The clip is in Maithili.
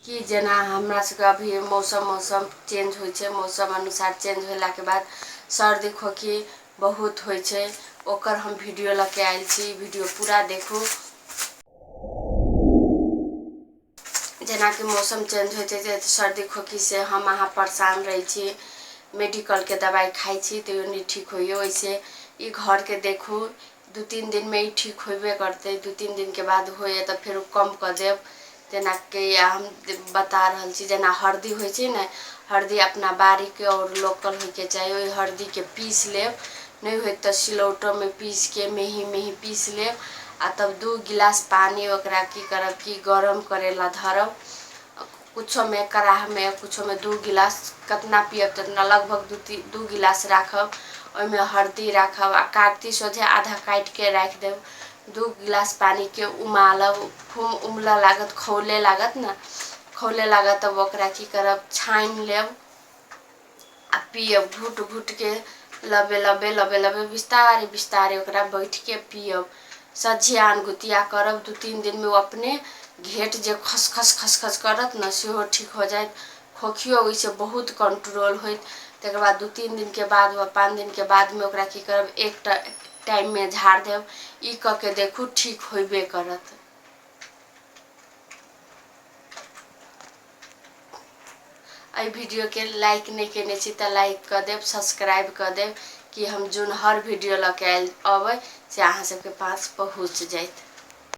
कि जेना हमरा सबके अभी मौसम चेंज होइ छै, मौसम अनुसार चेंज होला के बाद सर्दी खोखी बहुत होइ छै, ओकर हम वीडियो लेके आयल छी। वीडियो पूरा देखू। जेना कि मौसम चेंज होइ छै सर्दी खोखी से हम अहाँ परेशान रही छी, मेडिकल के दवाई खाई छी तो नहीं ठीक होइए। वैसे ई घर के देखू 2-3 दिन में ही ठीक होबे करते, 2-3 दिन के बाद होइए तो फिर कम कर देव। जेना कि हम बता रहल छी, जेना हरदी होइ छै ने, हरदी अपना बारी के और लोकल होके चाहिए। वही हरदी के पीस लेब, नहीं हो तो सिलौटो में पीस के मेही मेही पीस लेब आ तब 2 गिलास पानी ओकरा की करब कि गरम करेला धरब। कुछो में कराह में कुछो में 2 गिलास कितना पियब तितना लगभग 2 गिलास राखब। ओहिमे हरदी राखब आ काटती सोझे आधा काट के रख देव। 2 गिलास पानी के उमालब, खूब उमला लागत, खौले लागत ना, खौले लागत तब ओकरा की करब छान लेब आ पियब। घुट घुट के लबे लबे लबे लबे बिस्तारे बिस्तारे ओकरा बैठ के पियब। सझियान गुतिया करब 2-3 दिन में वो अपने घेट जे खस खस खस खस करत न सेहो ठीक हो जाए। खोखियो वैसे बहुत कंट्रोल होत। तकर बाद 2-3 दिन के बाद व 5 दिन के बाद में ओकरा की करब एक टाइम में झाड़ देव। ई क के देखू ठीक होबे करत। एहि वीडियो के लाइक नहीं केने छी तो लाइक कर देव, सब्सक्राइब कर देव कि हम जोन हर वीडियो लेके आयल अबै से अहाँ सबके पास पहुँच जाए।